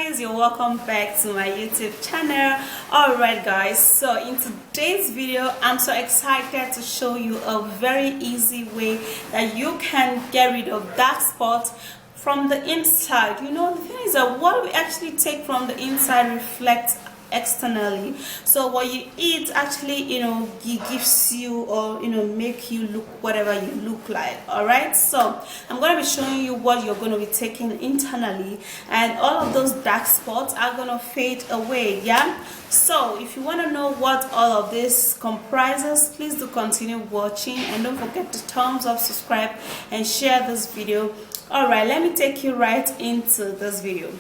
guys, you're welcome back to my YouTube channel. Alright guys, so in today's video I'm so excited to show you a very easy way that you can get rid of dark spots from the inside. You know, the thing is that what we actually take from the inside reflects externally. So what you eat actually, you know, it gives you, or you know, make you look whatever you look like. All right, so I'm going to be showing you what you're going to be taking internally, and all of those dark spots are going to fade away. Yeah, so if you want to know what all of this comprises, please do continue watching, and don't forget to thumbs up, subscribe, and share this video. All right, let me take you right into this video.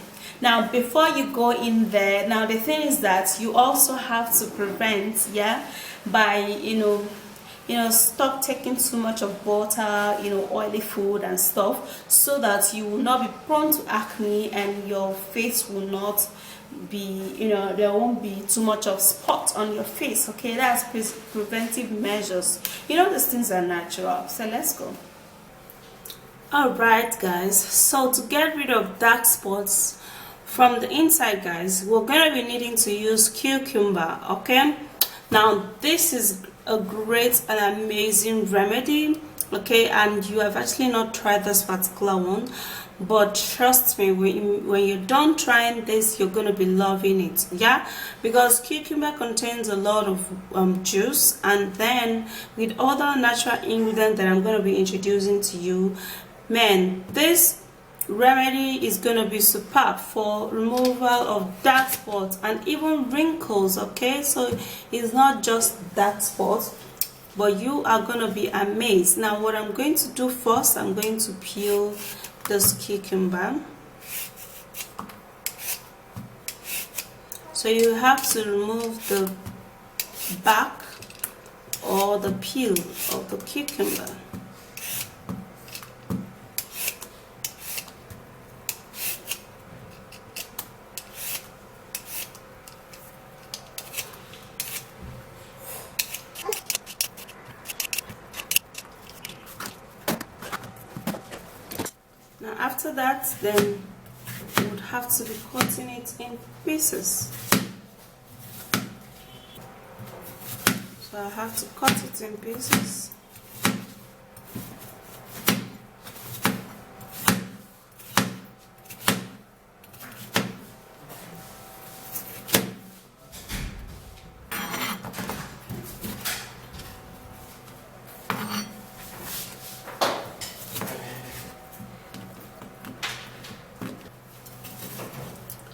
Now before you go in there, now the thing is that you also have to prevent, yeah, by you know stop taking too much of butter, you know, oily food and stuff, so that you will not be prone to acne and your face will not be, you know, there won't be too much of spot on your face. Okay, that's preventive measures. You know, these things are natural. So let's go. Alright guys, so to get rid of dark spots from the inside, guys, we're going to be needing to use cucumber. Okay, now this is a great and amazing remedy. Okay, and you have actually not tried this particular one, but trust me, when you're done trying this, you're going to be loving it. Yeah, because cucumber contains a lot of juice, and then with other natural ingredients that I'm going to be introducing to you, man, this remedy is going to be superb for removal of dark spots and even wrinkles. Okay, so it's not just dark spots, but you are going to be amazed. Now what I'm going to do first, I'm going to peel this cucumber. So you have to remove the back or the peel of the cucumber. Now after that, then you would have to be cutting it in pieces. So I have to cut it in pieces.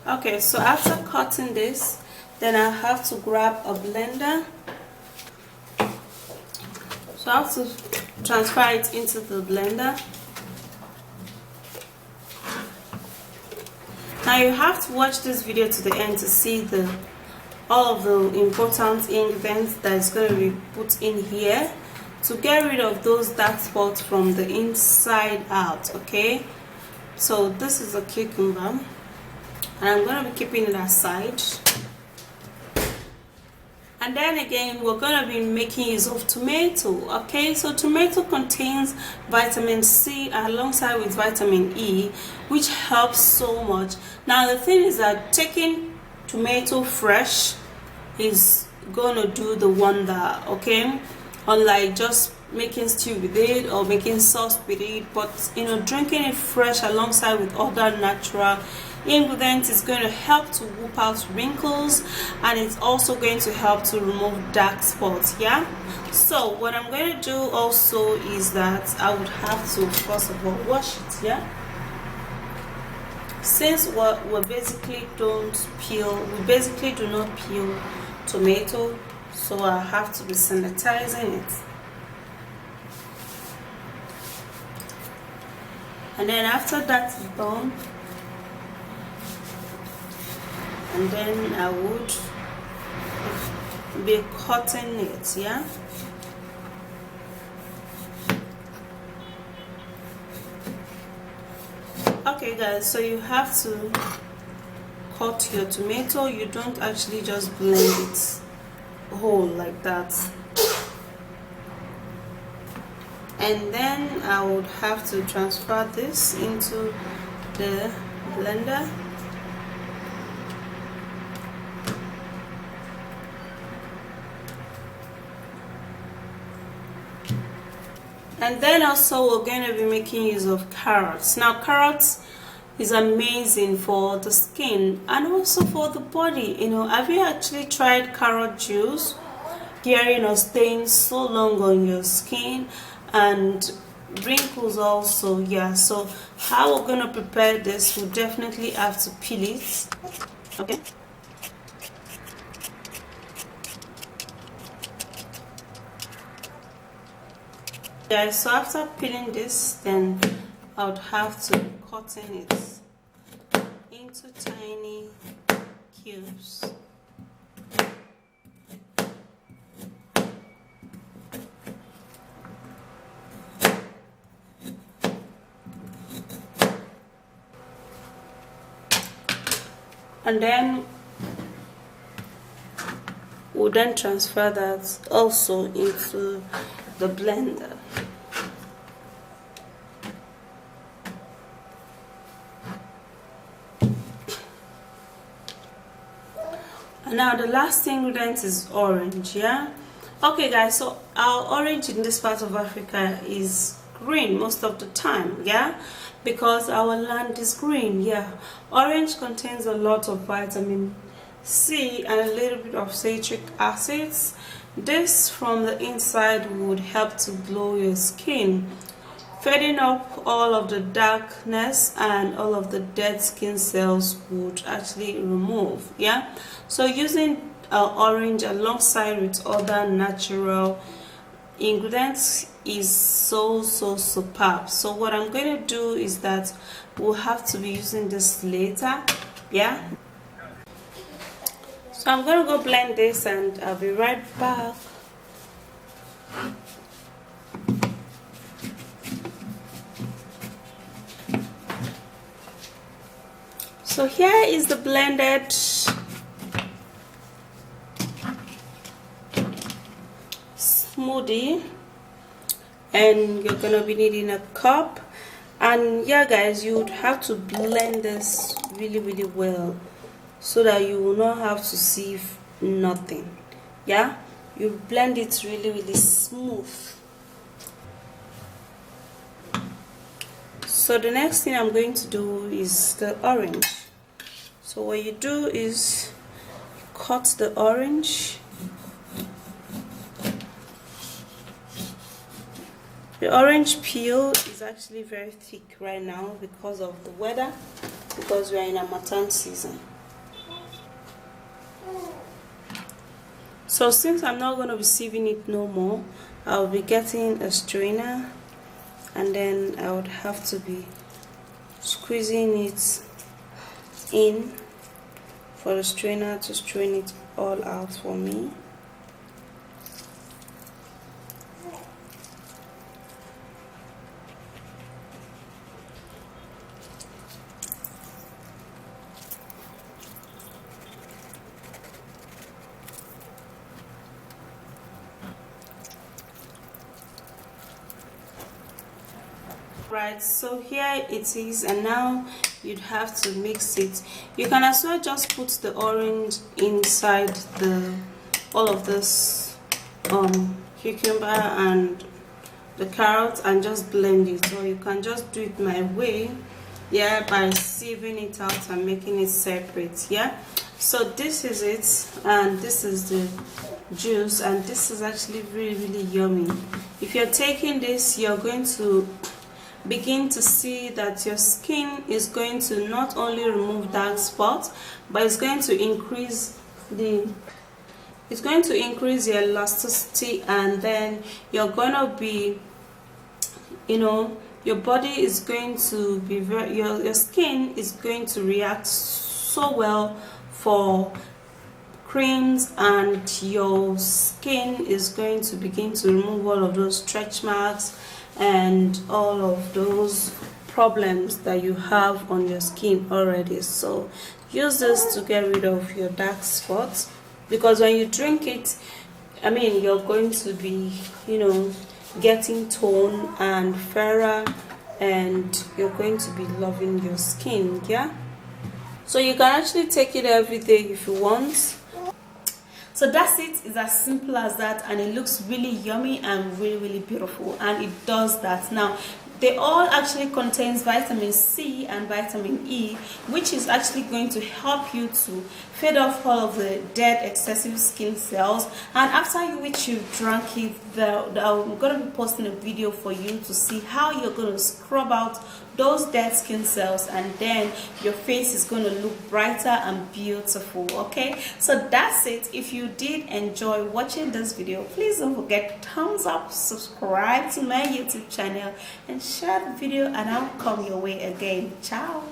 Okay, so after cutting this, then I have to grab a blender. So I have to transfer it into the blender. Now you have to watch this video to the end to see all of the important ingredients that is going to be put in here to get rid of those dark spots from the inside out. Okay, so this is a cucumber, and I'm going to be keeping it aside. And then again, we're going to be making use of tomato. Okay, so tomato contains vitamin C alongside with vitamin E, which helps so much. Now the thing is that taking tomato fresh is going to do the wonder. Okay, unlike just making stew with it or making sauce with it, but you know, drinking it fresh alongside with other natural ingredients is going to help to whoop out wrinkles, and it's also going to help to remove dark spots. Yeah, so what I'm going to do also is that I would have to first of all wash it. Yeah, since we basically don't peel, we basically do not peel tomato, so I have to be sanitizing it. And then after that is done, and then I would be cutting it. Yeah, okay guys, so you have to cut your tomato. You don't actually just blend it whole like that. And then I would have to transfer this into the blender. And then also we're going to be making use of carrots. Now carrots is amazing for the skin and also for the body. You know, have you actually tried carrot juice? Hearing or staying so long on your skin and wrinkles also. Yeah, so how we're gonna prepare this, we'll definitely have to peel it. Okay, guys, so after peeling this, then I would have to cut in it into tiny cubes. And then we'll then transfer that also into the blender. And now the last ingredient is orange. Yeah, okay guys, so our orange in this part of Africa is green most of the time. Yeah, because our land is green. Yeah, orange contains a lot of vitamin C and a little bit of citric acids. This from the inside would help to glow your skin, fading up all of the darkness, and all of the dead skin cells would actually remove. Yeah, so using orange alongside with other natural ingredients is so superb. So what I'm going to do is that we'll have to be using this later. Yeah, so I'm going to go blend this and I'll be right back. So here is the blended smoothie, and you're gonna be needing a cup. And yeah guys, you would have to blend this really well so that you will not have to sieve nothing. Yeah, you blend it really smooth. So the next thing I'm going to do is the orange. So what you do is cut the orange. The orange peel is actually very thick right now because of the weather, because we are in a Harmattan season. So since I'm not going to be sieving it no more, I'll be getting a strainer, and then I would have to be squeezing it in for the strainer to strain it all out for me. Right, so here it is, and now you'd have to mix it. You can as well just put the orange inside all of this cucumber and the carrot and just blend it, or you can just do it my way, yeah, by sieving it out and making it separate. Yeah, so this is it, and this is the juice, and this is actually really yummy. If you're taking this, you're going to begin to see that your skin is going to not only remove dark spots, but it's going to increase the elasticity, and then you're going to be, you know, your body is going to be your skin is going to react so well for creams, and your skin is going to begin to remove all of those stretch marks and all of those problems that you have on your skin already. So use this to get rid of your dark spots, because when you drink it, I mean, you're going to be, you know, getting tone and fairer, and you're going to be loving your skin. Yeah, so you can actually take it every day if you want. So that's it. It's as simple as that, and it looks really yummy and really beautiful, and it does that. Now they all actually contains vitamin C and vitamin E, which is actually going to help you to fade off all of the dead excessive skin cells. And after which you've drunk it, I'm going to be posting a video for you to see how you're going to scrub out those dead skin cells, and then your face is going to look brighter and beautiful. Okay, so that's it. If you did enjoy watching this video, please don't forget thumbs up, subscribe to my YouTube channel, and share the video, and I'll come your way again. Ciao.